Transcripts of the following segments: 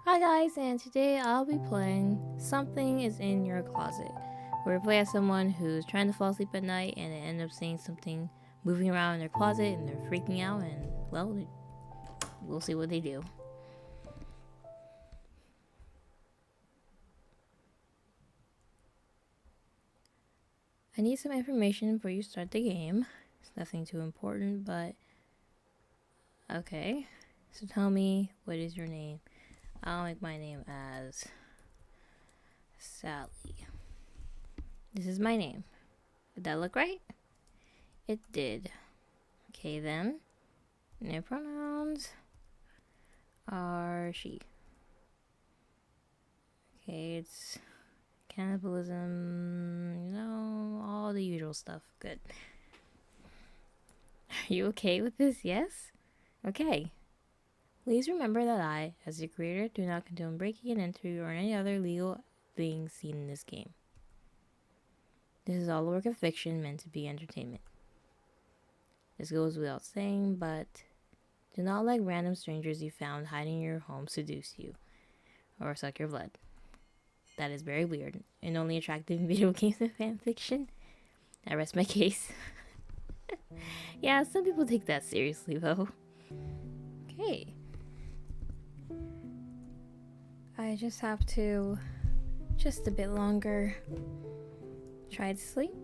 Hi guys, and today I'll be playing Something is in Your Closet, where we play as someone who's trying to fall asleep at night and they end up seeing something moving around in their closet and they're freaking out and, well, we'll see what they do. I need some information before you start the game. It's nothing too important, but okay. So tell me, what is your name? I'll make my name as Sally. This is my name. Did that look right? It did. Okay then. No pronouns are she. Okay, it's cannibalism, all the usual stuff. Good. Are you okay with this? Yes? Okay. Please remember that I, as your creator, do not condone breaking and entering or any other legal things seen in this game. This is all a work of fiction meant to be entertainment. This goes without saying, but do not let random strangers you found hiding in your home seduce you or suck your blood. That is very weird and only attractive in video games and fan fiction. I rest my case. Yeah, some people take that seriously though. Okay. I just have to just a bit longer try to sleep.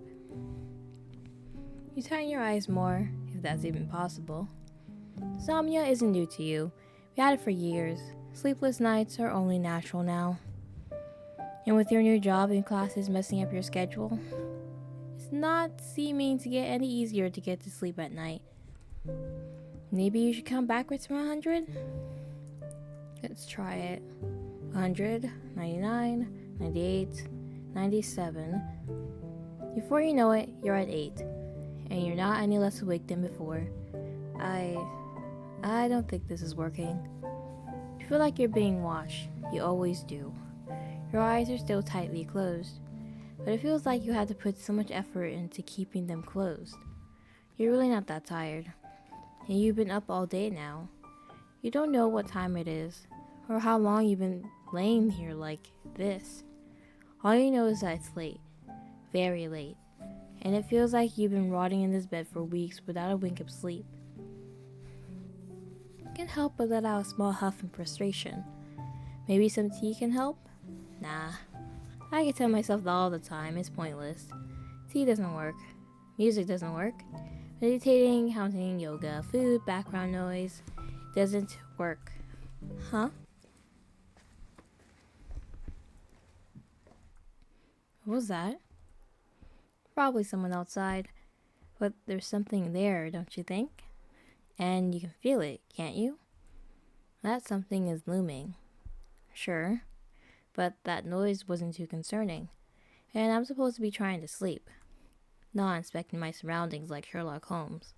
You tighten your eyes more, if that's even possible. Insomnia isn't new to you. We had it for years. Sleepless nights are only natural now. And with your new job and classes messing up your schedule, it's not seeming to get any easier to get to sleep at night. Maybe you should count backwards from 100? Let's try it. 100, 99, 98, 97. Before you know it, you're at 8. And you're not any less awake than before. I don't think this is working. You feel like you're being watched. You always do. Your eyes are still tightly closed, but it feels like you had to put so much effort into keeping them closed. You're really not that tired, and you've been up all day now. You don't know what time it is, or how long you've been laying here like this. All you know is that it's late, very late, and it feels like you've been rotting in this bed for weeks without a wink of sleep. You can't help but let out a small huff in frustration. Maybe some tea can help? Nah. I can tell myself that all the time. It's pointless. Tea doesn't work. Music doesn't work. Meditating, counting, yoga, food, background noise doesn't work. Huh? What was that? Probably someone outside. But there's something there, don't you think? And you can feel it, can't you? That something is looming. Sure. But that noise wasn't too concerning, and I'm supposed to be trying to sleep, not inspecting my surroundings like Sherlock Holmes.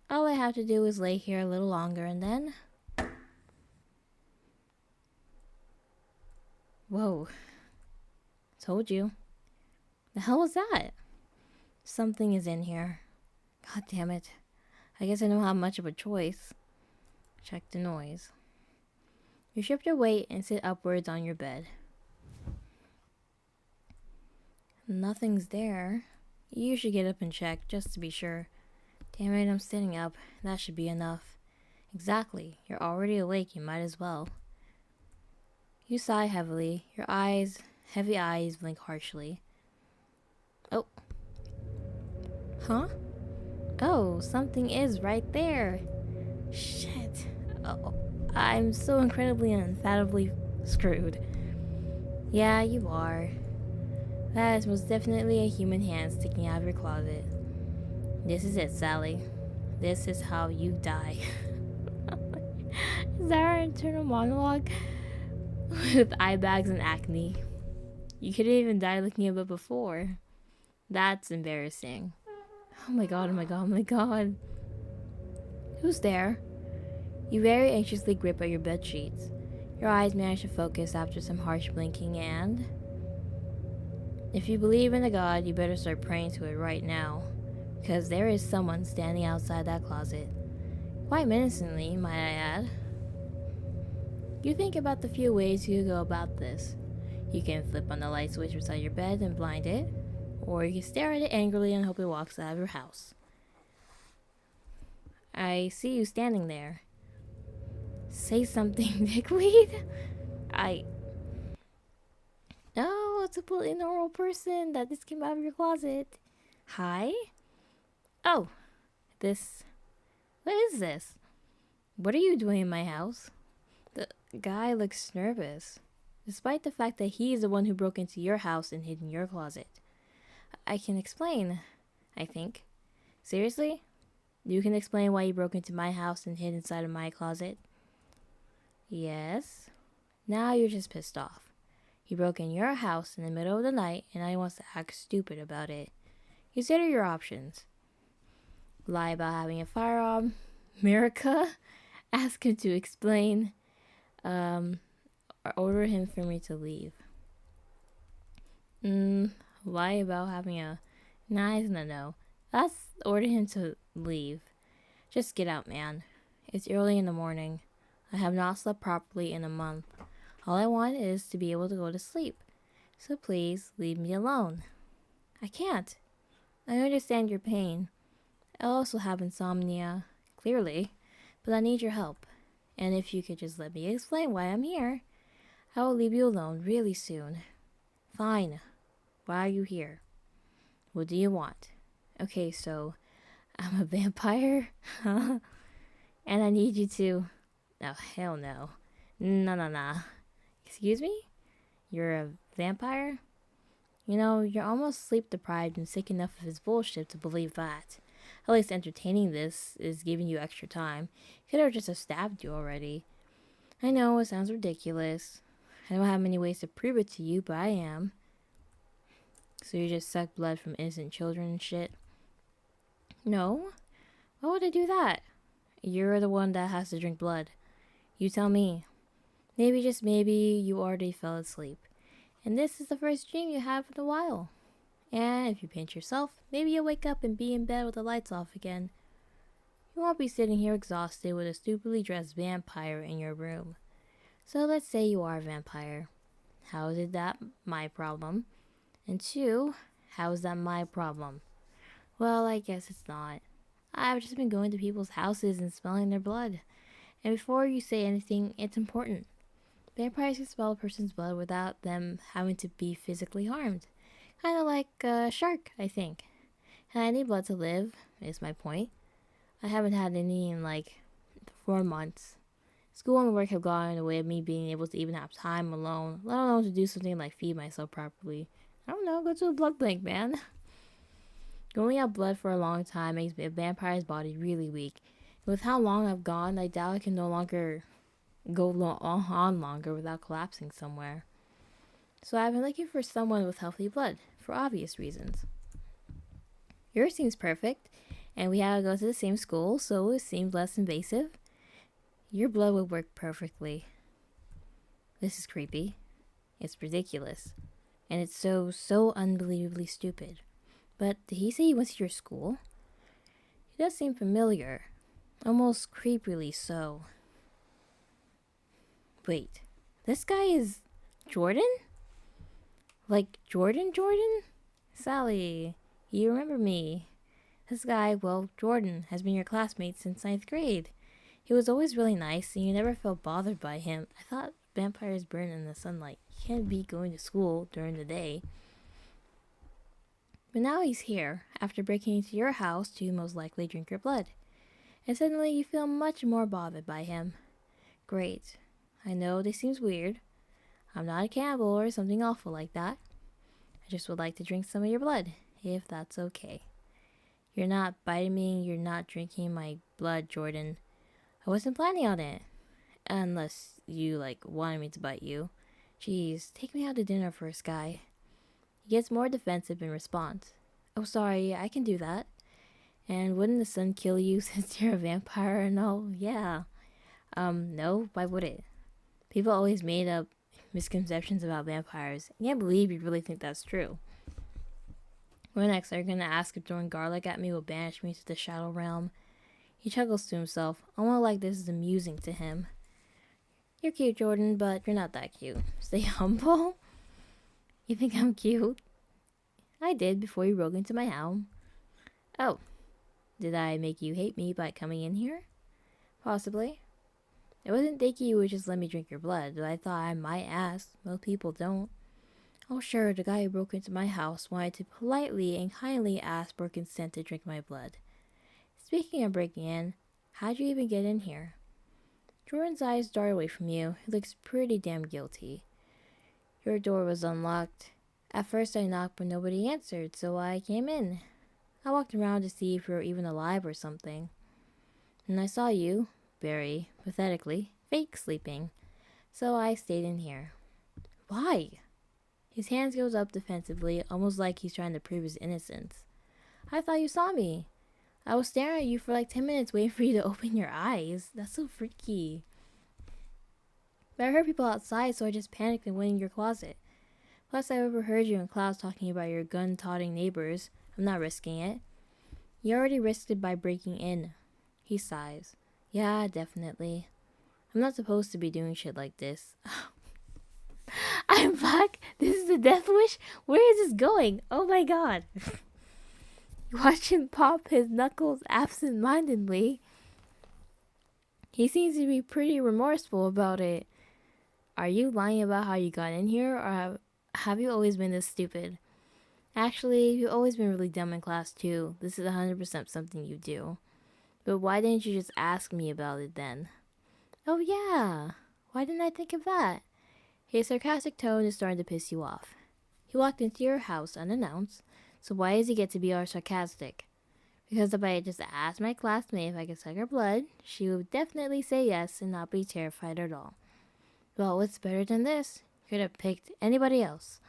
All I have to do is lay here a little longer and then... Whoa. Told you. The hell was that? Something is in here. God damn it. I guess I don't have much of a choice. Check the noise. You shift your weight and sit upwards on your bed. Nothing's there. You should get up and check, just to be sure. Damn it, I'm sitting up. That should be enough. Exactly. You're already awake, you might as well. You sigh heavily. Your heavy eyes blink harshly. Oh. Huh? Oh, something is right there. Shit. Oh, I'm so incredibly and unfathomably screwed. Yeah, you are. That is most definitely a human hand sticking out of your closet. This is it, Sally. This is how you die. Is that our internal monologue? With eye bags and acne. You couldn't even die looking a bit before. That's embarrassing. Oh my god, oh my god, oh my god. Who's there? You very anxiously grip at your bed sheets. Your eyes manage to focus after some harsh blinking and... If you believe in a god, you better start praying to it right now. Because there is someone standing outside that closet. Quite menacingly, might I add. You think about the few ways you could go about this. You can flip on the light switch beside your bed and blind it, or you can stare at it angrily and hope it walks out of your house. I see you standing there. Say something, dickweed. I. No, it's a completely normal person that just came out of your closet. Hi? Oh, this. What is this? What are you doing in my house? The guy looks nervous, despite the fact that he is the one who broke into your house and hid in your closet. I can explain, I think. Seriously? You can explain why you broke into my house and hid inside of my closet? Yes. Now you're just pissed off. He broke in your house in the middle of the night and now he wants to act stupid about it. Consider your options. Lie about having a firearm. Miraca. Ask him to explain. Or order him for me to leave. Lie about having a... Nah, he's gonna know. Let's order him to leave. Just get out, man. It's early in the morning. I have not slept properly in a month. All I want is to be able to go to sleep. So please, leave me alone. I can't. I understand your pain. I also have insomnia, clearly, but I need your help. And if you could just let me explain why I'm here, I will leave you alone really soon. Fine. Why are you here? What do you want? Okay, so I'm a vampire? And I need you to... Oh, hell no. Nah. Excuse me? You're a vampire? You know, you're almost sleep deprived and sick enough of his bullshit to believe that. At least entertaining this is giving you extra time. Could have just have stabbed you already. I know, it sounds ridiculous. I don't have many ways to prove it to you, but I am. So you just suck blood from innocent children and shit? No. Why would I do that? You're the one that has to drink blood. You tell me. Maybe, just maybe, you already fell asleep. And this is the first dream you have in a while. And if you pinch yourself, maybe you'll wake up and be in bed with the lights off again. You won't be sitting here exhausted with a stupidly dressed vampire in your room. So let's say you are a vampire. How is that my problem? And two, how is that my problem? Well, I guess it's not. I've just been going to people's houses and smelling their blood. And before you say anything, it's important. Vampires can smell a person's blood without them having to be physically harmed. Kind of like a shark, I think. And I need blood to live, is my point. I haven't had any in like 4 months. School and work have gotten in the way of me being able to even have time alone, let alone to do something like feed myself properly. I don't know, go to a blood bank, man. Going out blood for a long time makes a vampire's body really weak. And with how long I've gone, I doubt I can no longer go on longer without collapsing somewhere. So I've been looking for someone with healthy blood, for obvious reasons. Yours seems perfect, and we had to go to the same school, so it seemed less invasive. Your blood would work perfectly. This is creepy. It's ridiculous. And it's so unbelievably stupid. But did he say he went to your school? He does seem familiar. Almost creepily so. Wait, this guy is Jordan? Like Jordan? Sally, you remember me. This guy, well, Jordan, has been your classmate since 9th grade. He was always really nice, and you never felt bothered by him. I thought vampires burn in the sunlight. You can't be going to school during the day. But now he's here, after breaking into your house to most likely drink your blood. And suddenly you feel much more bothered by him. Great. I know this seems weird. I'm not a cannibal or something awful like that. I just would like to drink some of your blood, if that's okay. You're not biting me, you're not drinking my blood, Jordan. I wasn't planning on it. Unless you, wanted me to bite you. Jeez, take me out to dinner first, guy. He gets more defensive in response. Oh, sorry, I can do that. And wouldn't the sun kill you since you're a vampire and all? Yeah. No, why would it? People always made up misconceptions about vampires. I can't believe you really think that's true. What next? Are you gonna ask if throwing garlic at me will banish me to the shadow realm? He chuckles to himself, almost like this is amusing to him. You're cute, Jordan, but you're not that cute. Stay humble? You think I'm cute? I did before you broke into my house. Oh, did I make you hate me by coming in here? Possibly. I wasn't thinking you would just let me drink your blood, but I thought I might ask. Most people don't. Oh, sure, the guy who broke into my house wanted to politely and kindly ask for consent to drink my blood. Speaking of breaking in, how'd you even get in here? Jordan's eyes dart away from you. He looks pretty damn guilty. Your door was unlocked. At first I knocked, but nobody answered, so I came in. I walked around to see if you were even alive or something. And I saw you, very pathetically, fake sleeping. So I stayed in here. Why? His hands goes up defensively, almost like he's trying to prove his innocence. I thought you saw me. I was staring at you for like 10 minutes waiting for you to open your eyes. That's so freaky. But I heard people outside, so I just panicked and went in your closet. Plus, I overheard you in class talking about your gun-toting neighbors. I'm not risking it. You already risked it by breaking in. He sighs. Yeah, definitely. I'm not supposed to be doing shit like this. I'm back. This is the death wish? Where is this going? Oh my god. You watch him pop his knuckles absent-mindedly. He seems to be pretty remorseful about it. Are you lying about how you got in here, or have you always been this stupid? Actually, you've always been really dumb in class too. This is 100% something you do. But why didn't you just ask me about it then? Oh yeah, why didn't I think of that? His sarcastic tone is starting to piss you off. He walked into your house unannounced, so why does he get to be all sarcastic? Because if I had just asked my classmate if I could suck her blood, she would definitely say yes and not be terrified at all. Well, what's better than this? Could have picked anybody else.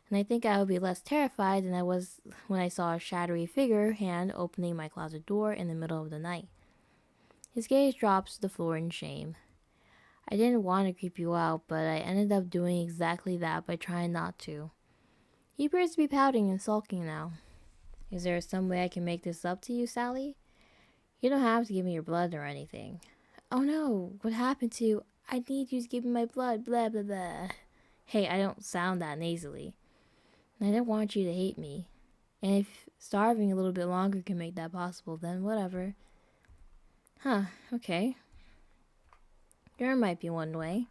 And I think I would be less terrified than I was when I saw a shadowy figure hand opening my closet door in the middle of the night. His gaze drops to the floor in shame. I didn't want to creep you out, but I ended up doing exactly that by trying not to. He appears to be pouting and sulking now. Is there some way I can make this up to you, Sally? You don't have to give me your blood or anything. Oh no, what happened to... I need you to give me my blood, blah blah blah. Hey, I don't sound that nasally. And I don't want you to hate me. And if starving a little bit longer can make that possible, then whatever. Huh, okay. There might be one way.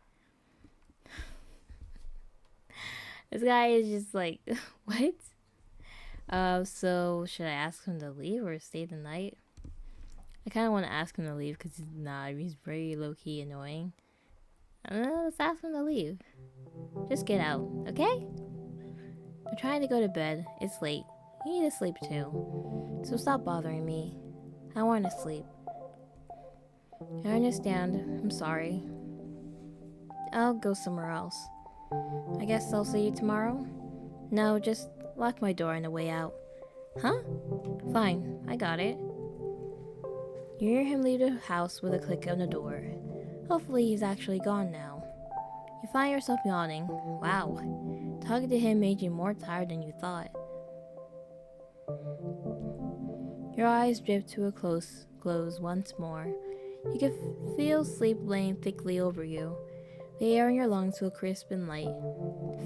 This guy is just like, what? So should I ask him to leave or stay the night? I kind of want to ask him to leave because he's very low-key annoying. Let's ask him to leave. Just get out, okay? I'm trying to go to bed. It's late. You need to sleep too. So stop bothering me. I want to sleep. I understand. I'm sorry. I'll go somewhere else. I guess I'll see you tomorrow? No, just lock my door on the way out. Huh? Fine, I got it. You hear him leave the house with a click on the door. Hopefully he's actually gone now. You find yourself yawning. Wow. Talking to him made you more tired than you thought. Your eyes drift to a close once more. You can feel sleep laying thickly over you. The air in your lungs feel crisp and light.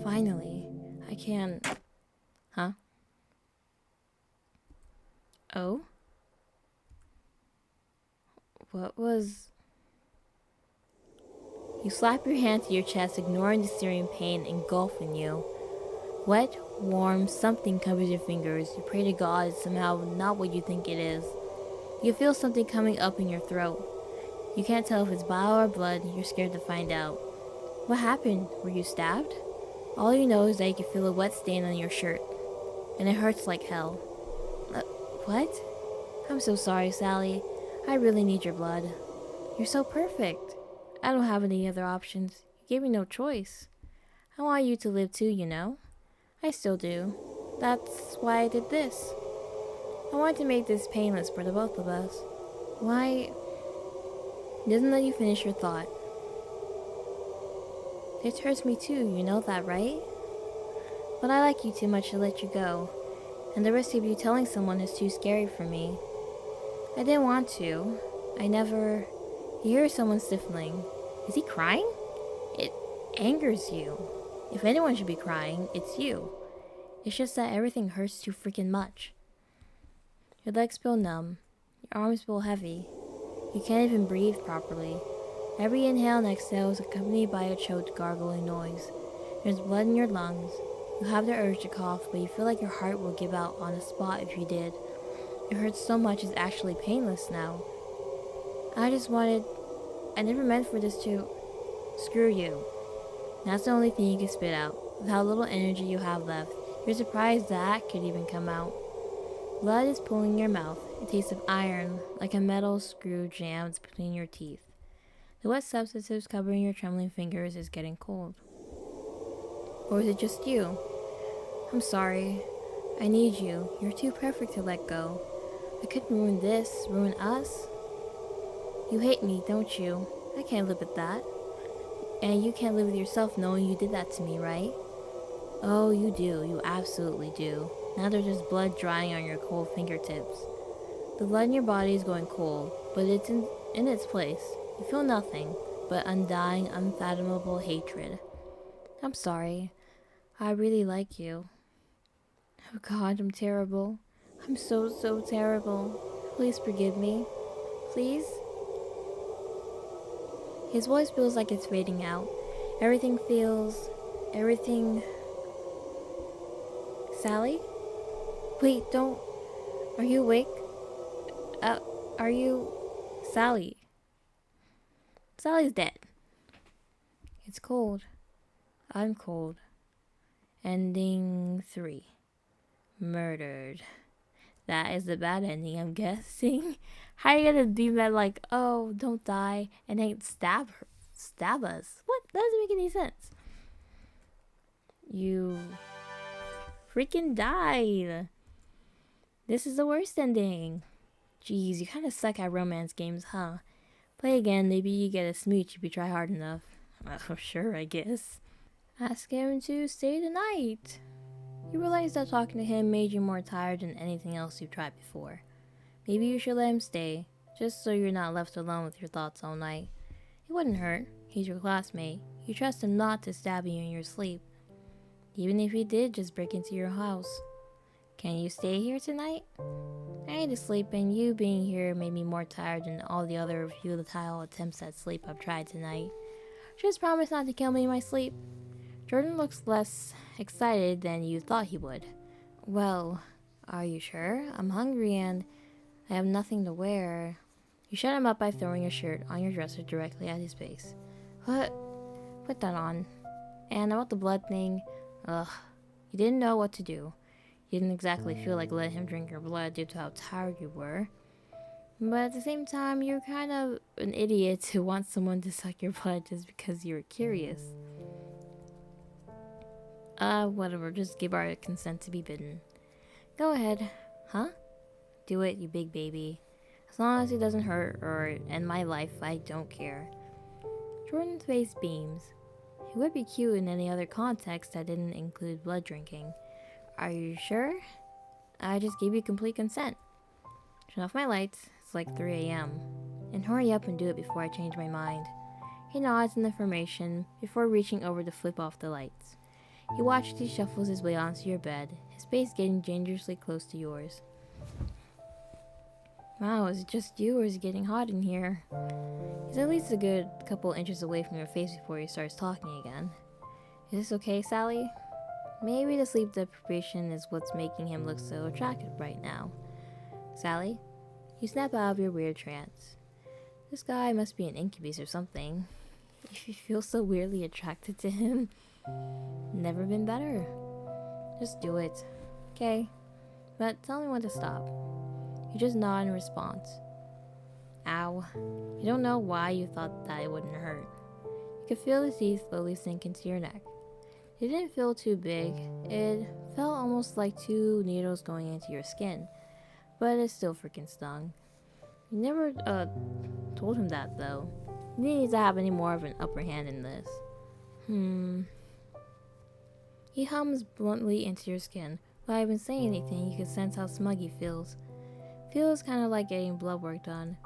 Finally, I can... Huh? Oh? What was... You slap your hand to your chest, ignoring the searing pain engulfing you. Wet, warm, something covers your fingers. You pray to God it's somehow not what you think it is. You feel something coming up in your throat. You can't tell if it's bile or blood. You're scared to find out. What happened? Were you stabbed? All you know is that you can feel a wet stain on your shirt. And it hurts like hell. What? I'm so sorry, Sally. I really need your blood. You're so perfect. I don't have any other options. You gave me no choice. I want you to live too, you know? I still do. That's why I did this. I wanted to make this painless for the both of us. Why... He doesn't let you finish your thought. This hurts me too, you know that, right? But I like you too much to let you go. And the risk of you telling someone is too scary for me. I didn't want to. I never... You hear someone sniffling. Is he crying? angers you? If anyone should be crying, it's you. It's just that everything hurts too freaking much. Your legs feel numb. Your arms feel heavy. You can't even breathe properly. Every inhale and exhale is accompanied by a choked, gargling noise. There's blood in your lungs. You have the urge to cough, but you feel like your heart will give out on the spot if you did. It hurts so much it's actually painless now. I never meant for this to... Screw you. That's the only thing you can spit out. With how little energy you have left, you're surprised that could even come out. Blood is pooling in your mouth. It tastes of iron, like a metal screw jammed between your teeth. The wet substances covering your trembling fingers is getting cold. Or is it just you? I'm sorry. I need you. You're too perfect to let go. I couldn't ruin this, ruin us. You hate me, don't you? I can't live with that. And you can't live with yourself knowing you did that to me, right? Oh, you do. You absolutely do. Now there's just blood drying on your cold fingertips. The blood in your body is going cold, but it's in its place. You feel nothing but undying, unfathomable hatred. I'm sorry. I really like you. Oh God, I'm terrible. I'm so terrible. Please forgive me. Please? His voice feels like it's fading out. Everything... Sally? Wait, don't... Are you awake? Are you... Sally? Sally's dead. It's cold. I'm cold. Ending 3. Murdered. That is the bad ending, I'm guessing. How are you gonna be mad like, oh, don't die, and then stab us? What? That doesn't make any sense. You freaking died. This is the worst ending. Jeez, you kind of suck at romance games, huh? Play again, maybe you get a smooch if you try hard enough. Oh, sure, I guess. Ask him to stay the night. You realize that talking to him made you more tired than anything else you've tried before. Maybe you should let him stay, just so you're not left alone with your thoughts all night. It wouldn't hurt. He's your classmate. You trust him not to stab you in your sleep. Even if he did just break into your house. Can you stay here tonight? I need to sleep, and you being here made me more tired than all the other futile attempts at sleep I've tried tonight. Just promise not to kill me in my sleep. Jordan looks less excited than you thought he would. Well, are you sure? I'm hungry and I have nothing to wear. You shut him up by throwing your shirt on your dresser directly at his face. What? Put that on. And about the blood thing, ugh. You didn't know what to do. You didn't exactly feel like letting him drink your blood due to how tired you were. But at the same time, you're kind of an idiot to want someone to suck your blood just because you were curious. Whatever, just give our consent to be bitten. Go ahead. Huh? Do it, you big baby. As long as it doesn't hurt or end my life, I don't care. Jordan's face beams. It would be cute in any other context that didn't include blood drinking. Are you sure? I just gave you complete consent. Turn off my lights. It's like 3 a.m. And hurry up and do it before I change my mind. He nods in affirmation before reaching over to flip off the lights. He watches as he shuffles his way onto your bed, his face getting dangerously close to yours. Wow, is it just you or is it getting hot in here? He's at least a good couple inches away from your face before he starts talking again. Is this okay, Sally? Maybe the sleep deprivation is what's making him look so attractive right now. Sally? You snap out of your weird trance. This guy must be an incubus or something. You feel so weirdly attracted to him. Never been better. Just do it. Okay? But tell me when to stop. You just nod in response. Ow. You don't know why you thought that it wouldn't hurt. You could feel the teeth slowly sink into your neck. It didn't feel too big. It felt almost like 2 needles going into your skin. But it still freaking stung. You never, told him that, though. You didn't need to have any more of an upper hand in this. He hums bluntly into your skin. Without even saying anything, you can sense how smug he feels. Feels kind of like getting blood work done.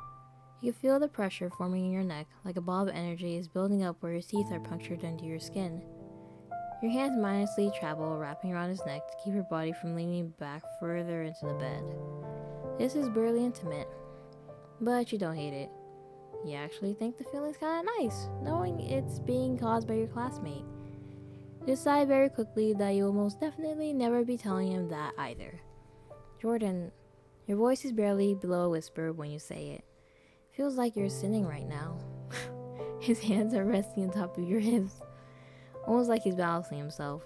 You can feel the pressure forming in your neck, like a ball of energy is building up where your teeth are punctured into your skin. Your hands mindlessly travel, wrapping around his neck to keep your body from leaning back further into the bed. This is barely intimate, but you don't hate it. You actually think the feeling's kinda nice, knowing it's being caused by your classmate. You decide very quickly that you will most definitely never be telling him that either. Jordan, your voice is barely below a whisper when you say it. Feels like you're sinning right now. His hands are resting on top of your hips, almost like he's balancing himself.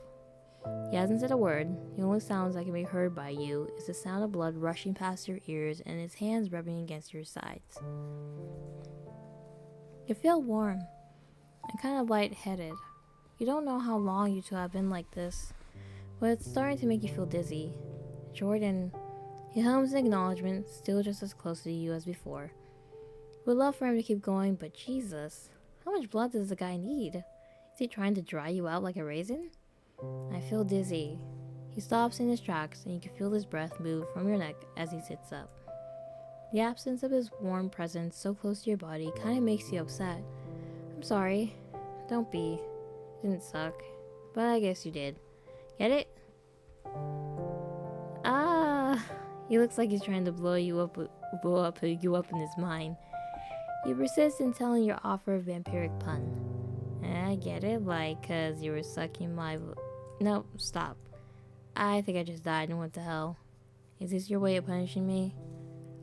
He hasn't said a word. The only sounds that can be heard by you is the sound of blood rushing past your ears and his hands rubbing against your sides. You feel warm and kind of lightheaded. You don't know how long you two have been like this, but it's starting to make you feel dizzy. Jordan, he hums an acknowledgement, still just as close to you as before. Would love for him to keep going, but Jesus, how much blood does the guy need? Is he trying to dry you out like a raisin? I feel dizzy. He stops in his tracks, and you can feel his breath move from your neck as he sits up. The absence of his warm presence so close to your body kind of makes you upset. I'm sorry. Don't be. Didn't suck. But I guess you did. Get it? Ah! He looks like he's trying to blow you up in his mind. You persist in telling your offer of vampiric pun. I get it, like, 'cause you were sucking my... No, stop. I think I just died, and what the hell? Is this your way of punishing me?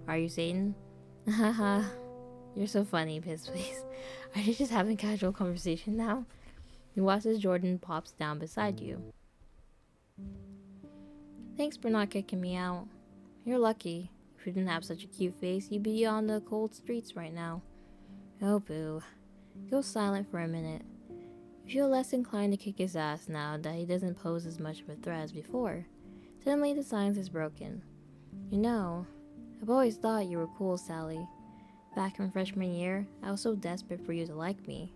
Are you Satan? Haha. You're so funny, piss face. Are you just having casual conversation now? You watch as Jordan pops down beside you. Thanks for not kicking me out. You're lucky. If you didn't have such a cute face, you'd be on the cold streets right now. Oh boo. Go silent for a minute. You feel less inclined to kick his ass now that he doesn't pose as much of a threat as before. Suddenly the silence is broken. You know, I've always thought you were cool, Sally. Back in freshman year, I was so desperate for you to like me.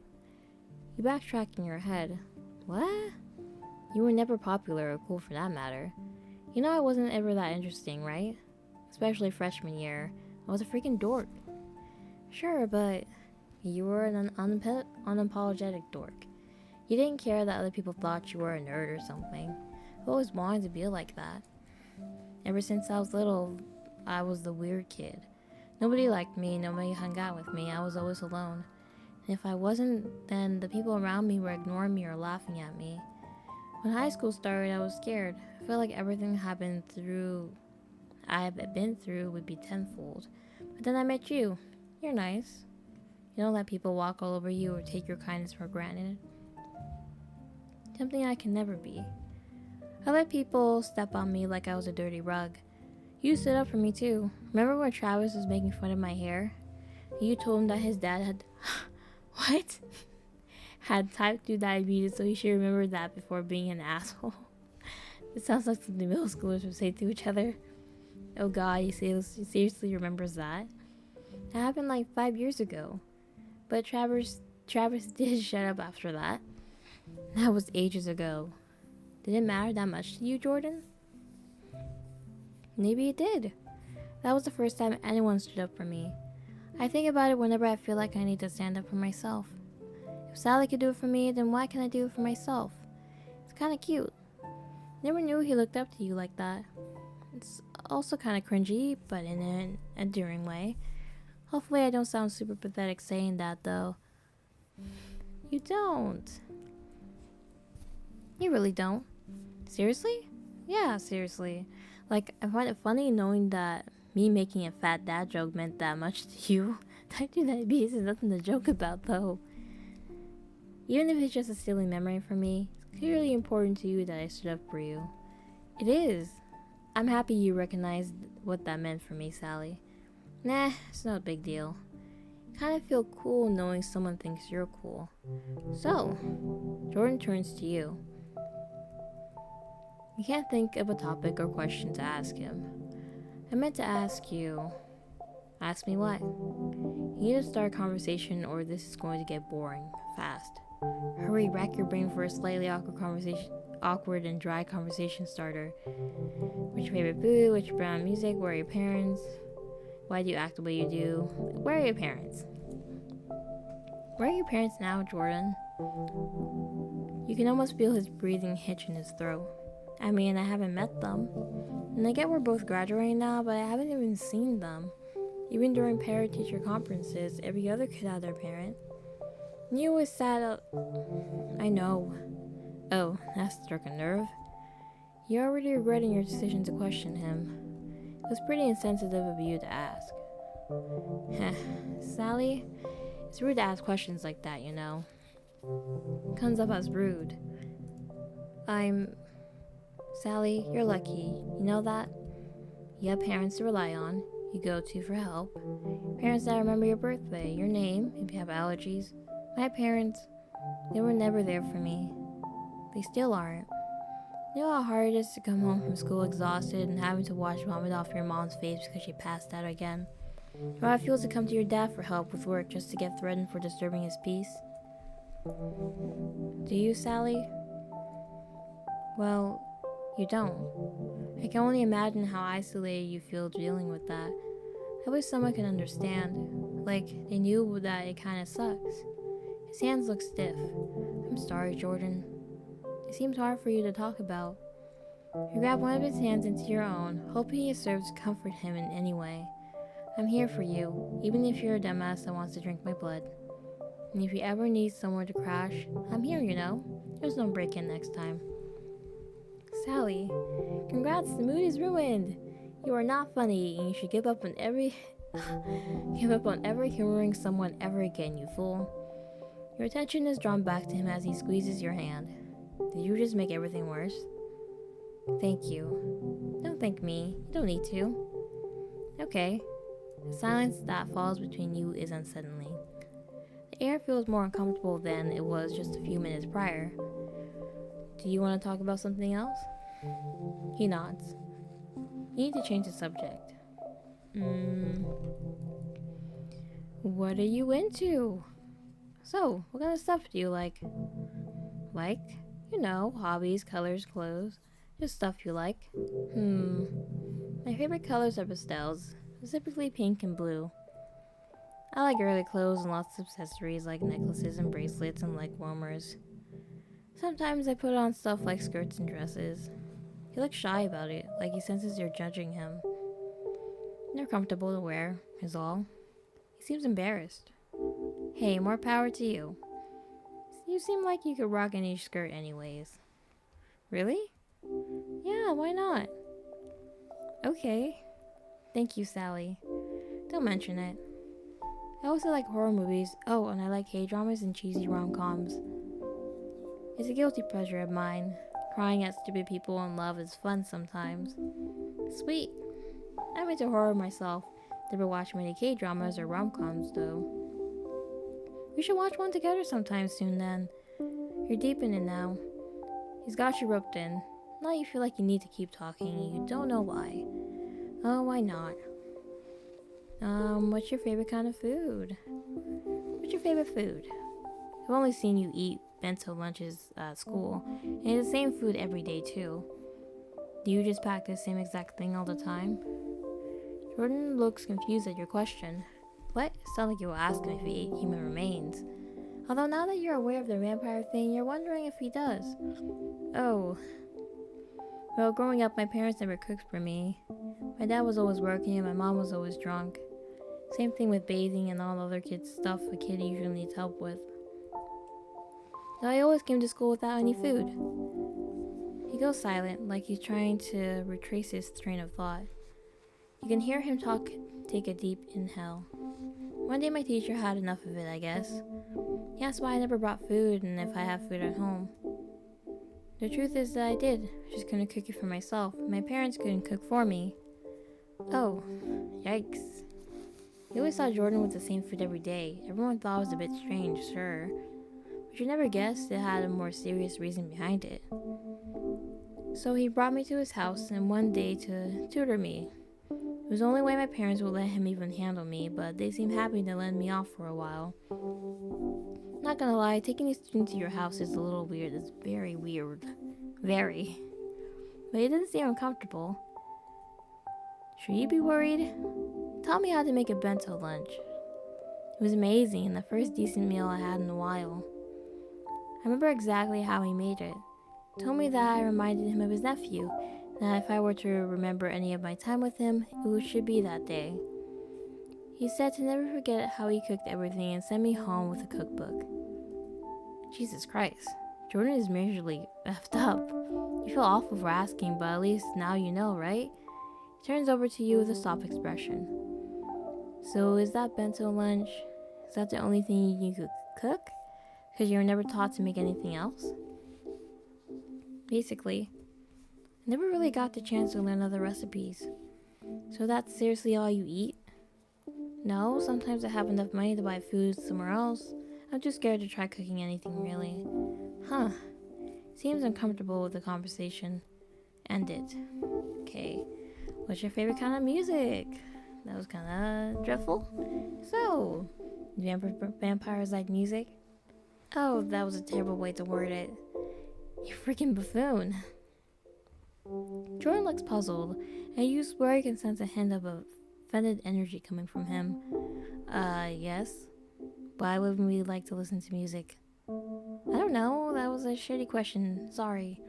You backtrack in your head. What? You were never popular or cool for that matter. You know I wasn't ever that interesting, right? Especially freshman year. I was a freaking dork. Sure, but you were an unapologetic dork. You didn't care that other people thought you were a nerd or something. I've always wanted to be like that. Ever since I was little, I was the weird kid. Nobody liked me, nobody hung out with me, I was always alone. And if I wasn't, then the people around me were ignoring me or laughing at me. When high school started, I was scared. I felt like everything I've been through would be tenfold. But then I met you. You're nice. You don't let people walk all over you or take your kindness for granted. Something I can never be. I let people step on me like I was a dirty rug. You stood up for me too. Remember when Travis was making fun of my hair? You told him that his dad had... What? Had type 2 diabetes, so he should remember that before being an asshole. It sounds like something middle schoolers would say to each other. Oh god, he seriously remembers that? That happened like 5 years ago. But Travis did shut up after that. That was ages ago. Did it matter that much to you, Jordan? Maybe it did. That was the first time anyone stood up for me. I think about it whenever I feel like I need to stand up for myself. If Sally could do it for me, then why can't I do it for myself? It's kinda cute. Never knew he looked up to you like that. It's also kinda cringy, but in an endearing way. Hopefully I don't sound super pathetic saying that, though. You don't. You really don't. Seriously? Yeah, seriously. Like, I find it funny knowing that me making a fat dad joke meant that much to you. Type 2 diabetes is nothing to joke about, though. Even if it's just a silly memory for me, it's clearly important to you that I stood up for you. It is. I'm happy you recognized what that meant for me, Sally. Nah, it's not a big deal. Kind of feel cool knowing someone thinks you're cool. So, Jordan turns to you. You can't think of a topic or question to ask him. I meant to ask you... Ask me what? You need to start a conversation or this is going to get boring, fast. Hurry, rack your brain for a slightly awkward and dry conversation starter. What's your favorite food? What's your brand music? Where are your parents? Why do you act the way you do? Where are your parents? Where are your parents now, Jordan? You can almost feel his breathing hitch in his throat. I mean, I haven't met them. And I get we're both graduating now, but I haven't even seen them. Even during parent-teacher conferences, every other kid had their parent. And you always sat up. I know. Oh, that struck a nerve. You're already regretting your decision to question him. It was pretty insensitive of you to ask. Heh, Sally, it's rude to ask questions like that, you know. Comes up as rude. Sally, you're lucky. You know that? You have parents to rely on, you go to for help. Parents that remember your birthday, your name, if you have allergies. My parents, they were never there for me. They still aren't. You know how hard it is to come home from school exhausted and having to wash vomit off your mom's face because she passed out again? Or how it feels to come to your dad for help with work just to get threatened for disturbing his peace? Do you, Sally? Well, you don't. I can only imagine how isolated you feel dealing with that. I wish someone could understand. Like, they knew that it kinda sucks. His hands look stiff. I'm sorry, Jordan. It seems hard for you to talk about. You grab one of his hands into your own, hoping it serves to comfort him in any way. I'm here for you, even if you're a dumbass that wants to drink my blood. And if you ever need somewhere to crash, I'm here, you know. There's no break-in next time. Sally, congrats, the mood is ruined. You are not funny, and you should give up on ever humoring someone ever again, you fool. Your attention is drawn back to him as he squeezes your hand. Did you just make everything worse? Thank you. Don't thank me. You don't need to. Okay. The silence that falls between you is unsettling. The air feels more uncomfortable than it was just a few minutes prior. Do you want to talk about something else? He nods. You need to change the subject. What are you into? So, what kind of stuff do you like? Like? You know, hobbies, colors, clothes. Just stuff you like. My favorite colors are pastels, specifically pink and blue. I like girly clothes and lots of accessories like necklaces and bracelets and leg warmers. Sometimes I put on stuff like skirts and dresses. He looks shy about it, like he senses you're judging him. They're comfortable to wear, is all. He seems embarrassed. Hey, more power to you. You seem like you could rock any skirt anyways. Really? Yeah, why not? Okay. Thank you, Sally. Don't mention it. I also like horror movies. Oh, and I like K-dramas and cheesy rom-coms. It's a guilty pleasure of mine. Crying at stupid people in love is fun sometimes. Sweet. I'm into horror myself. Never watched many K-dramas or rom-coms, though. We should watch one together sometime soon, then. You're deep in it now. He's got you roped in. Now you feel like you need to keep talking, and you don't know why. Oh, why not? What's your favorite kind of food? What's your favorite food? I've only seen you eat bento lunches at school, and it's the same food every day, too. Do you just pack the same exact thing all the time? Jordan looks confused at your question. What? It sounds like you will ask him if he ate human remains. Although now that you're aware of the vampire thing, you're wondering if he does. Oh. Well, growing up, my parents never cooked for me. My dad was always working and my mom was always drunk. Same thing with bathing and all other kids' stuff a kid usually needs help with. So I always came to school without any food. He goes silent, like he's trying to retrace his train of thought. You can hear him take a deep inhale. One day my teacher had enough of it, I guess. He asked why I never brought food and if I have food at home. The truth is that I did, just couldn't cook it for myself. My parents couldn't cook for me. Oh, yikes. He always saw Jordan with the same food every day. Everyone thought it was a bit strange, sure. But you never guessed it had a more serious reason behind it. So he brought me to his house and one day to tutor me. It was the only way my parents would let him even handle me, but they seemed happy to let me off for a while. Not gonna lie, taking a student to your house is a little weird. It's very weird. Very. But it didn't seem uncomfortable. Should you be worried? taught me how to make a bento lunch. It was amazing and the first decent meal I had in a while. I remember exactly how he made it. Told me that I reminded him of his nephew, that if I were to remember any of my time with him, it should be that day. He said to never forget how he cooked everything and sent me home with a cookbook. Jesus Christ, Jordan is majorly effed up. You feel awful for asking, but at least now you know, right? He turns over to you with a soft expression. So is that bento lunch? Is that the only thing you could cook? Because you were never taught to make anything else? Basically, I never really got the chance to learn other recipes. So that's seriously all you eat? No, sometimes I have enough money to buy food somewhere else. I'm too scared to try cooking anything really. Huh. Seems uncomfortable with the conversation. End it. Okay. What's your favorite kind of music? That was kind of dreadful. So, do vampires like music? Oh, that was a terrible way to word it. You freaking buffoon. Jordan looks puzzled, and you swear you can sense a hint of offended energy coming from him. Yes. Why wouldn't we like to listen to music? I don't know, that was a shitty question, sorry.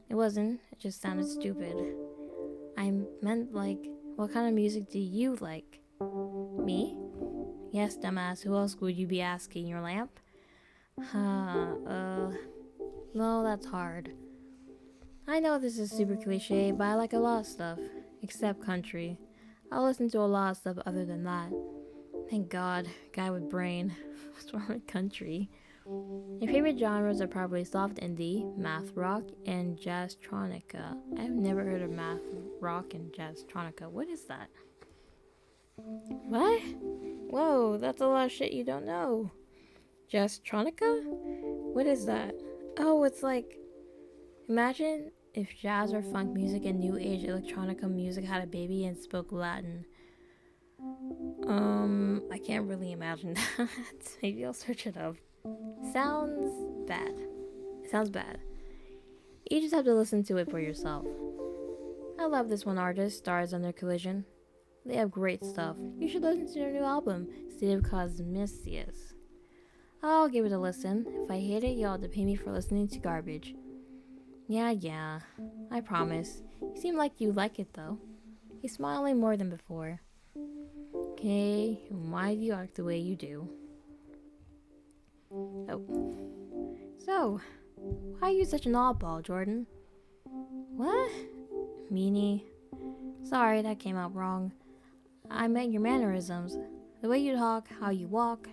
It wasn't, it just sounded stupid. I meant, like, what kind of music do you like? Me? Yes, dumbass, who else would you be asking, your lamp? No, that's hard. I know this is super cliche, but I like a lot of stuff, except country. I'll listen to a lot of stuff other than that. Thank God, guy with brain. What's wrong with country? Your favorite genres are probably soft indie, math rock, and jazztronica. I've never heard of math rock and jazztronica. What is that? What? Whoa, that's a lot of shit you don't know. Jazztronica? What is that? Oh, it's like... Imagine if jazz or funk music and new age electronica music had a baby and spoke Latin. I can't really imagine that. Maybe I'll search it up. Sounds bad. It sounds bad. You just have to listen to it for yourself. I love this one artist, Stars Under Collision. They have great stuff. You should listen to their new album, State of Cosmicius. I'll give it a listen. If I hate it, you'll have to pay me for listening to garbage. Yeah, I promise. You seem like you like it though. He's smiling more than before. Okay, why do you act the way you do? Oh. So, why are you such an oddball, Jordan? What? Meanie. Sorry, that came out wrong. I meant your mannerisms. The way you talk, how you walk.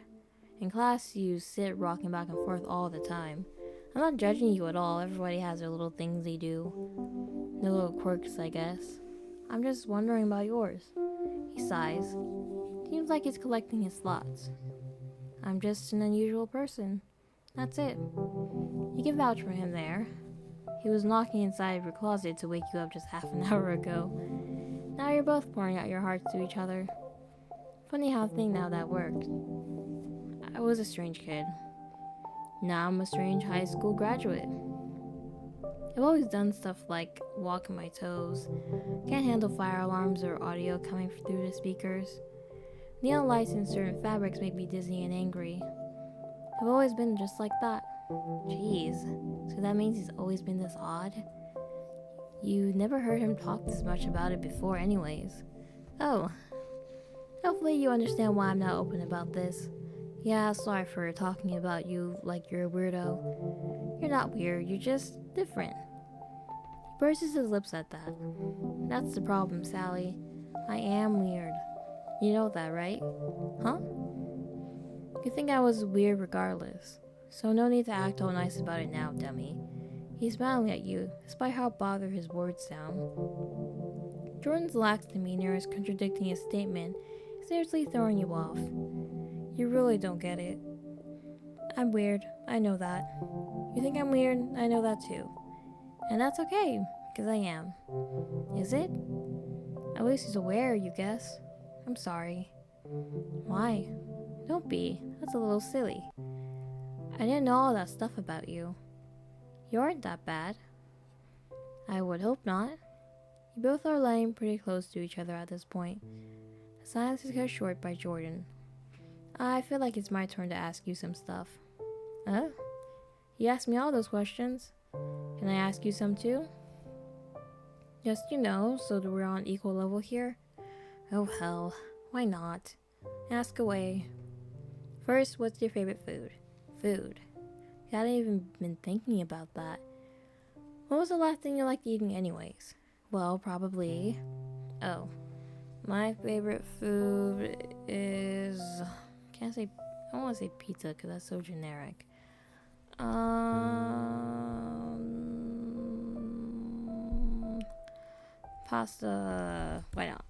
In class, you sit rocking back and forth all the time. I'm not judging you at all. Everybody has their little things they do. Their little quirks, I guess. I'm just wondering about yours. He sighs. Seems like he's collecting his thoughts. I'm just an unusual person. That's it. You can vouch for him there. He was knocking inside of your closet to wake you up just half an hour ago. Now you're both pouring out your hearts to each other. Funny how that worked. I was a strange kid. Now I'm a strange high school graduate. I've always done stuff like walk on my toes. Can't handle fire alarms or audio coming through the speakers. Neon lights and certain fabrics make me dizzy and angry. I've always been just like that. Jeez, so that means he's always been this odd? You never heard him talk this much about it before anyways. Oh, hopefully you understand why I'm not open about this. Yeah, sorry for talking about you like you're a weirdo. You're not weird, you're just different. He purses his lips at that. That's the problem, Sally. I am weird. You know that, right? Huh? You think I was weird regardless, so no need to act all nice about it now, dummy. He's smiling at you, despite how bothered his words sound. Jordan's lax demeanor is contradicting his statement, seriously throwing you off. You really don't get it. I'm weird, I know that. You think I'm weird, I know that too. And that's okay, because I am. Is it? At least he's aware, you guess. I'm sorry. Why? Don't be. That's a little silly. I didn't know all that stuff about you. You aren't that bad. I would hope not. You both are lying pretty close to each other at this point. The silence is cut short by Jordan. I feel like it's my turn to ask you some stuff. Huh? You asked me all those questions. Can I ask you some too? Just, so that we're on equal level here. Oh hell, why not? Ask away. First, what's your favorite food? Food. I hadn't even been thinking about that. What was the last thing you liked eating anyways? Well, probably... Oh. My favorite food is... I don't want to say pizza because that's so generic. Pasta. Why not?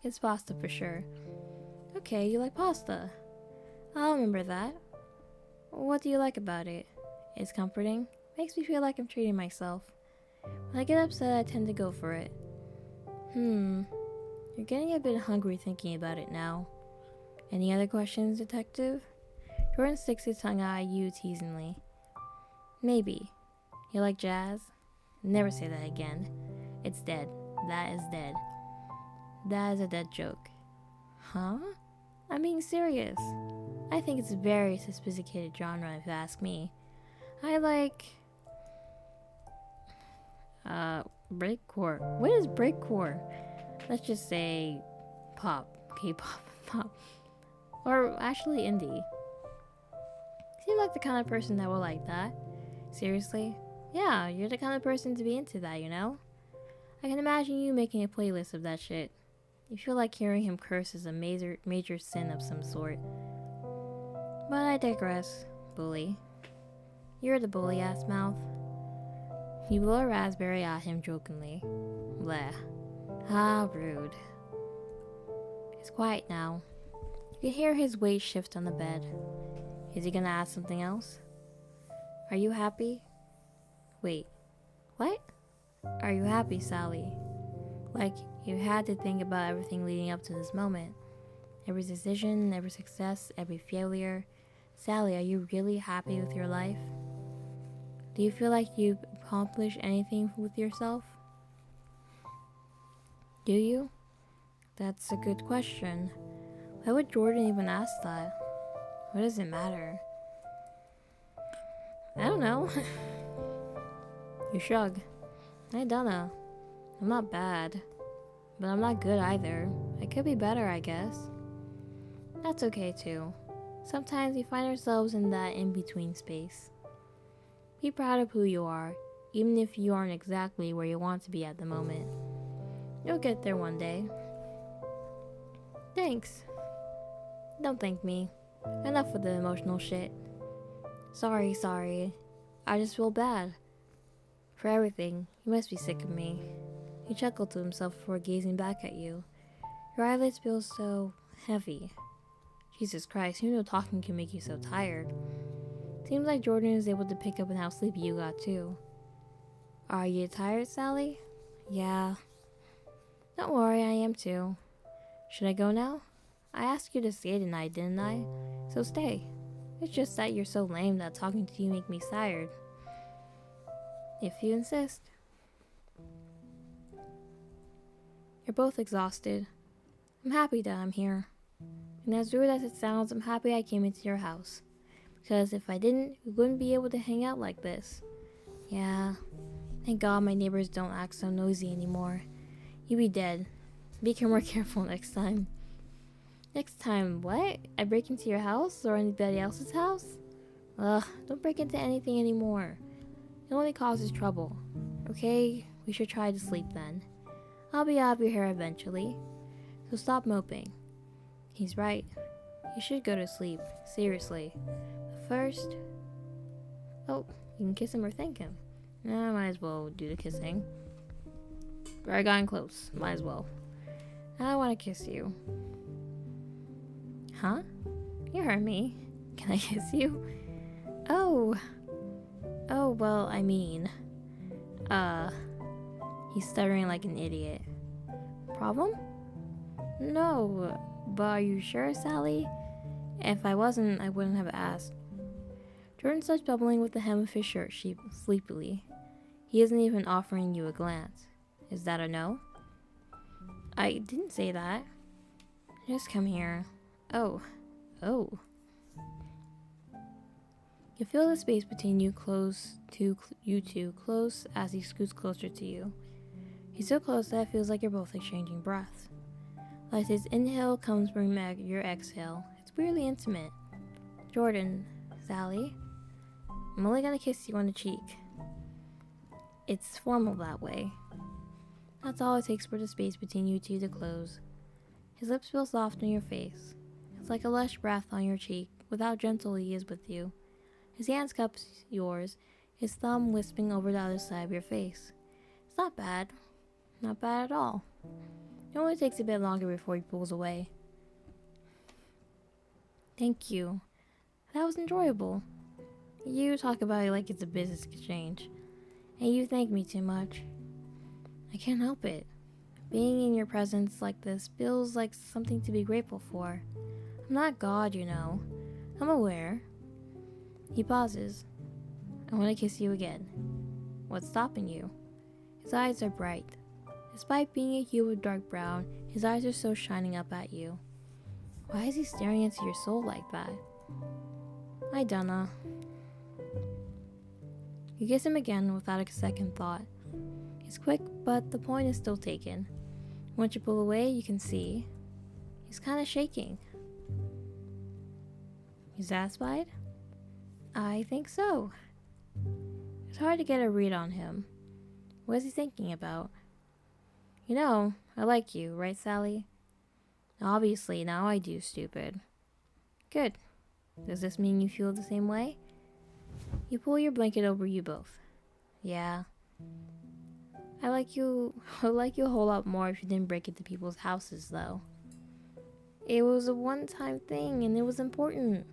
It's pasta for sure. Okay, you like pasta. I'll remember that. What do you like about it? It's comforting. Makes me feel like I'm treating myself. When I get upset, I tend to go for it. You're getting a bit hungry thinking about it now. Any other questions, detective? Jordan sticks his tongue out at you teasingly. Maybe. You like jazz? Never say that again. It's dead. That is dead. That is a dead joke. Huh? I'm being serious. I think it's a very sophisticated genre if you ask me. I like... breakcore. What is breakcore? Let's just say pop. K-pop. Pop. Or actually indie. Seem like the kind of person that will like that. Seriously? Yeah, you're the kind of person to be into that, I can imagine you making a playlist of that shit. You feel like hearing him curse is a major sin of some sort. But I digress, bully. You're the bully-ass mouth. You blow a raspberry at him jokingly. Bleh. How rude. It's quiet now. You can hear his weight shift on the bed. Is he gonna ask something else? Are you happy? Wait. What? Are you happy, Sally? Like, you had to think about everything leading up to this moment. Every decision, every success, every failure. Sally, are you really happy with your life? Do you feel like you've accomplished anything with yourself? Do you? That's a good question. Why would Jordan even ask that? What does it matter? I don't know. You shrug. I don't know. I'm not bad. But I'm not good either. I could be better, I guess. That's okay too. Sometimes we find ourselves in that in-between space. Be proud of who you are, even if you aren't exactly where you want to be at the moment. You'll get there one day. Thanks. Don't thank me. Enough with the emotional shit. Sorry. I just feel bad. For everything, you must be sick of me. He chuckled to himself before gazing back at you. Your eyelids feel so heavy. Jesus Christ, who knew talking can make you so tired? Seems like Jordan is able to pick up on how sleepy you got too. Are you tired, Sally? Yeah. Don't worry, I am too. Should I go now? I asked you to stay tonight, didn't I? So stay. It's just that you're so lame that talking to you makes me tired. If you insist. You're both exhausted. I'm happy that I'm here. And as weird as it sounds, I'm happy I came into your house. Because if I didn't, we wouldn't be able to hang out like this. Yeah. Thank God my neighbors don't act so noisy anymore. You'd be dead. Be more careful next time. Next time, what? I break into your house or anybody else's house? Ugh, don't break into anything anymore. It only causes trouble. Okay, we should try to sleep then. I'll be out of your hair eventually. So stop moping. He's right. You should go to sleep. Seriously. But first... Oh, you can kiss him or thank him. I might as well do the kissing. I gotten close. Might as well. I want to kiss you. Huh? You heard me. Can I kiss you? Oh, well, I mean... He's stuttering like an idiot. Problem? No, but are you sure, Sally? If I wasn't, I wouldn't have asked. Jordan starts bubbling with the hem of his shirt sleepily. He isn't even offering you a glance. Is that a no? I didn't say that. Just come here. Oh. Oh. You feel the space between you you two close as he scoots closer to you. He's so close that it feels like you're both exchanging breaths. Like his inhale comes from your exhale. It's weirdly intimate. Jordan, Sally, I'm only gonna kiss you on the cheek. It's formal that way. That's all it takes for the space between you two to close. His lips feel soft on your face. It's like a lush breath on your cheek, with how gentle he is with you. His hands cups yours, his thumb wisping over the other side of your face. It's not bad. Not bad at all. It only takes a bit longer before he pulls away. Thank you. That was enjoyable. You talk about it like it's a business exchange. And you thank me too much. I can't help it. Being in your presence like this feels like something to be grateful for. I'm not God, you know. I'm aware. He pauses. I want to kiss you again. What's stopping you? His eyes are bright. Despite being a hue of dark brown, his eyes are so shining up at you. Why is he staring into your soul like that? I dunno. You kiss him again without a second thought. He's quick, but the point is still taken. Once you pull away, you can see he's kind of shaking. You satisfied? I think so. It's hard to get a read on him. What is he thinking about? You know, I like you, right, Sally? Obviously, now I do, stupid. Good. Does this mean you feel the same way? You pull your blanket over you both. Yeah. I like you a whole lot more if you didn't break into people's houses, though. It was a one-time thing, and it was important.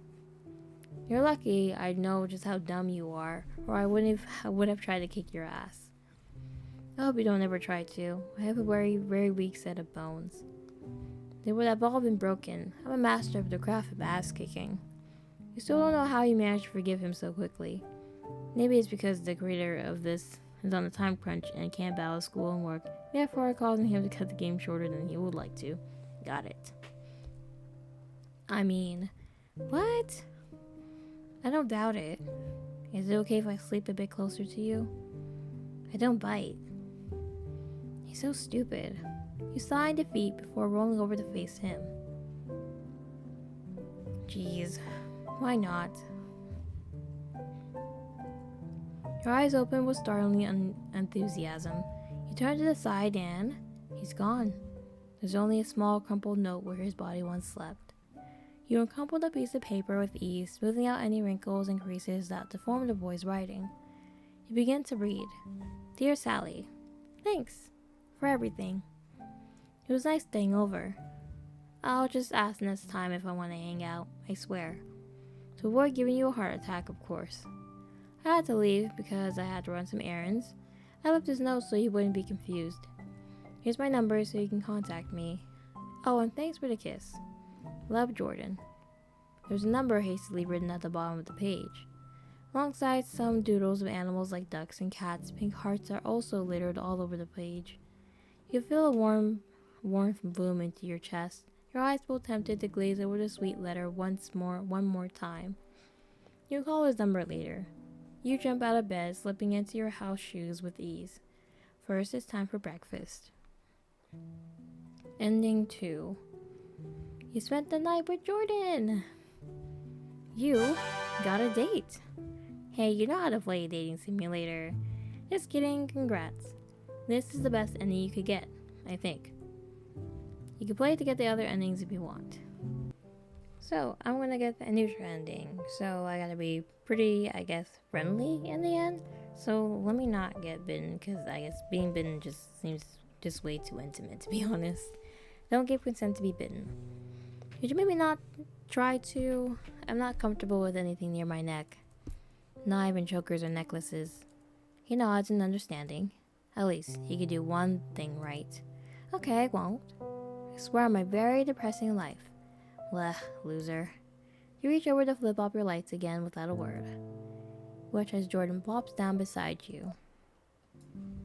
You're lucky I know just how dumb you are, or I would have tried to kick your ass. I hope you don't ever try to. I have a very, very weak set of bones. They would have all been broken. I'm a master of the craft of ass kicking. You still don't know how you managed to forgive him so quickly. Maybe it's because the creator of this is on a time crunch and can't balance school and work, therefore causing him to cut the game shorter than he would like to. Got it. I mean, what? I don't doubt it. Is it okay if I sleep a bit closer to you? I don't bite. He's so stupid. You sigh in defeat before rolling over to face him. Jeez, why not? Your eyes open with startling enthusiasm. You turn to the side and he's gone. There's only a small crumpled note where his body once slept. You uncrumple the piece of paper with ease, smoothing out any wrinkles and creases that deform the boy's writing. You begin to read. Dear Sally, thanks for everything. It was nice staying over. I'll just ask next time if I want to hang out, I swear. To avoid giving you a heart attack, of course. I had to leave because I had to run some errands. I left this note so you wouldn't be confused. Here's my number so you can contact me. Oh, and thanks for the kiss. Love, Jordan. There's a number hastily written at the bottom of the page. Alongside some doodles of animals like ducks and cats, pink hearts are also littered all over the page. You feel a warmth bloom into your chest. Your eyes feel tempted to glaze over the sweet letter one more time. You call his number later. You jump out of bed, slipping into your house shoes with ease. First, it's time for breakfast. Ending 2. You spent the night with Jordan. You got a date. Hey, you know how to play a dating simulator. Just kidding, congrats. This is the best ending you could get, I think. You can play it to get the other endings if you want. So, I'm gonna get the neutral ending. So, I gotta be pretty, I guess, friendly in the end. So, let me not get bitten, because I guess being bitten just seems just way too intimate, to be honest. Don't give consent to be bitten. Could you maybe not try to? I'm not comfortable with anything near my neck. Not even chokers or necklaces. He nods in understanding. At least, he could do one thing right. Okay, I won't. I swear on my very depressing life. Blech, loser. You reach over to flip off your lights again without a word. Watch as Jordan plops down beside you.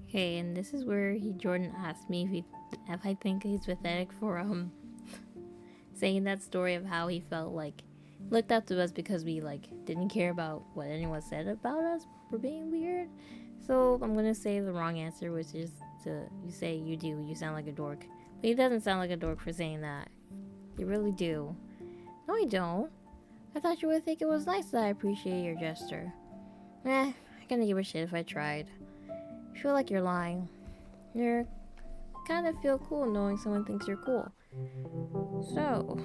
Okay, and this is where Jordan asked me if I think he's pathetic for saying that story of how he felt like looked up to us because we like didn't care about what anyone said about us for being weird. So I'm gonna say the wrong answer, which is to you say you do. You sound like a dork, but he doesn't sound like a dork for saying that. You really do. No, I don't. I thought you would think it was nice that I appreciate your gesture. I couldn't give a shit if I tried. I feel like you're lying. You're kind of feel cool knowing someone thinks you're cool. So,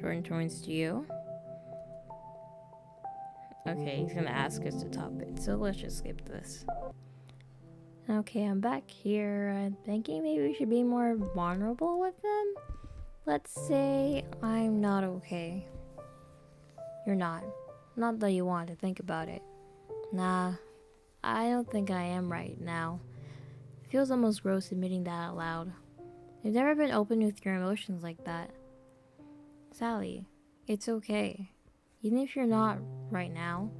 Jordan turns to you. Okay, he's gonna ask us to top it, so let's just skip this. Okay, I'm back here. I'm thinking maybe we should be more vulnerable with them. Let's say I'm not okay. You're not. Not that you want to think about it. Nah, I don't think I am right now. It feels almost gross admitting that out loud. You've never been open with your emotions like that. Sally, it's okay. Even if you're not right now,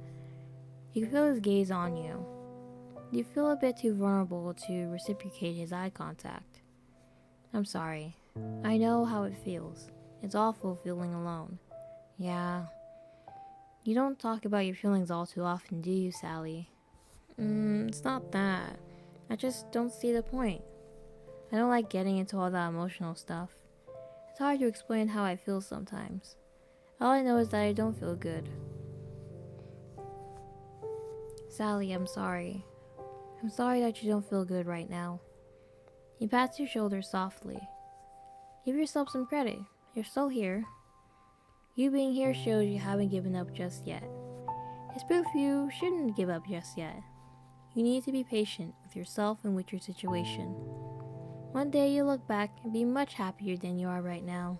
you can feel his gaze on you. You feel a bit too vulnerable to reciprocate his eye contact. I'm sorry. I know how it feels. It's awful feeling alone. Yeah. You don't talk about your feelings all too often, do you, Sally? It's not that. I just don't see the point. I don't like getting into all that emotional stuff. It's hard to explain how I feel sometimes. All I know is that I don't feel good. Sally, I'm sorry. I'm sorry that you don't feel good right now. He pats your shoulder softly. Give yourself some credit. You're still here. You being here shows you haven't given up just yet. It's proof you shouldn't give up just yet. You need to be patient with yourself and with your situation. One day you'll look back and be much happier than you are right now.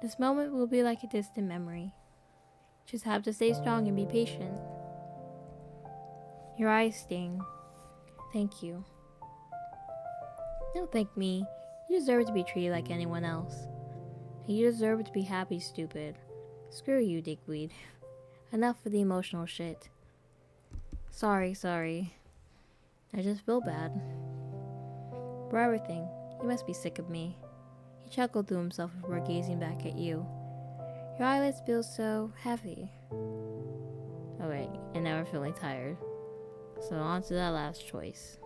This moment will be like a distant memory. Just have to stay strong and be patient. Your eyes sting. Thank you. Don't thank me. You deserve to be treated like anyone else. And you deserve to be happy, stupid. Screw you, dickweed. Enough with the emotional shit. Sorry. I just feel bad. For everything, you must be sick of me. He chuckled to himself before gazing back at you. Your eyelids feel so heavy. Oh wait, and now we're feeling tired. So on to that last choice.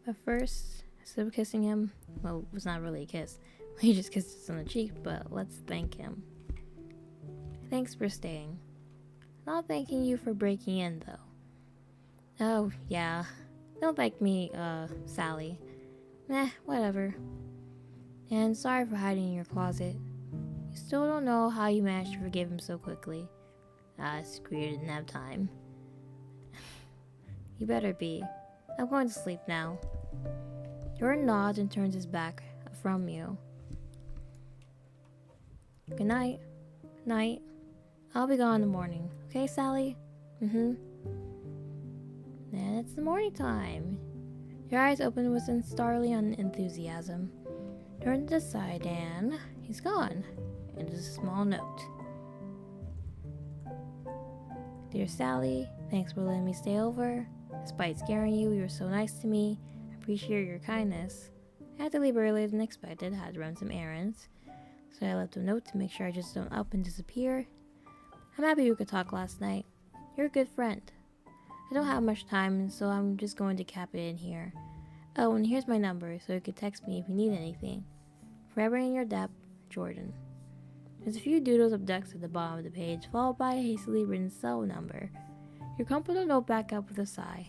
But first, instead of kissing him, well, it was not really a kiss. He just kissed us on the cheek, but let's thank him. Thanks for staying. Not thanking you for breaking in, though. Oh, yeah. Don't thank me, Sally. Whatever. And sorry for hiding in your closet. You still don't know how you managed to forgive him so quickly. Screw you, didn't have time. You better be. I'm going to sleep now. Jordan nods and turns his back from you. Good night. Night. I'll be gone in the morning. Okay, Sally? And it's the morning time. Your eyes open with some startling enthusiasm. Turn to the side and he's gone. And just a small note. Dear Sally, thanks for letting me stay over. Despite scaring you, you were so nice to me. I appreciate your kindness. I had to leave earlier than expected, had to run some errands. So I left a note to make sure I just don't up and disappear. I'm happy we could talk last night. You're a good friend. I don't have much time, so I'm just going to cap it in here. Oh, and here's my number, so you can text me if you need anything. Forever in your debt, Jordan. There's a few doodles of ducks at the bottom of the page, followed by a hastily written cell number. You crumple the note back up with a sigh.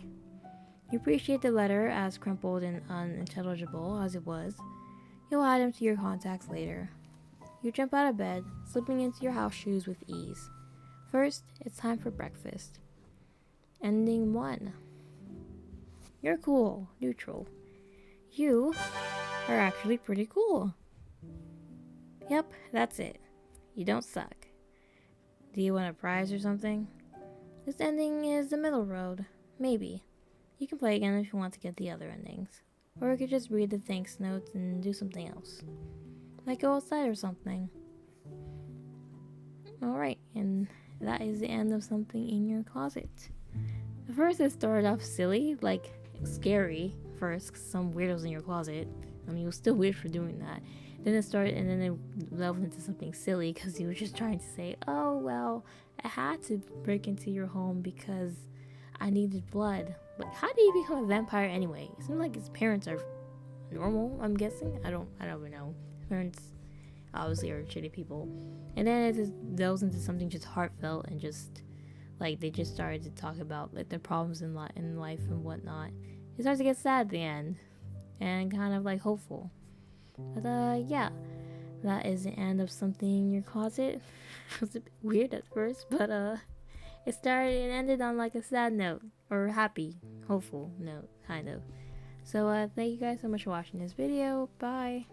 You appreciate the letter, as crumpled and unintelligible as it was. You'll add him to your contacts later. You jump out of bed, slipping into your house shoes with ease. First, it's time for breakfast. Ending 1. You're cool, neutral. You are actually pretty cool. Yep, that's it. You don't suck. Do you want a prize or something? This ending is the middle road. Maybe. You can play again if you want to get the other endings. Or you could just read the thanks notes and do something else. Like go outside or something. Alright, and that is the end of Something in Your Closet. At first it started off silly, like scary, first, 'cause some weirdos in your closet. I mean, it was still weird for doing that. Then it started, and then it delved into something silly because he was just trying to say, oh, well, I had to break into your home because I needed blood. But how did he become a vampire anyway? It seems like his parents are normal, I'm guessing. I don't even know. His parents obviously are shitty people. And then it just delves into something just heartfelt and just like they just started to talk about like their problems in life and whatnot. It starts to get sad at the end and kind of like hopeful. But yeah, that is the end of Something in Your Closet. It was a bit weird at first, but it started and ended on like a sad note or happy, hopeful note, kind of. So thank you guys so much for watching this video. Bye.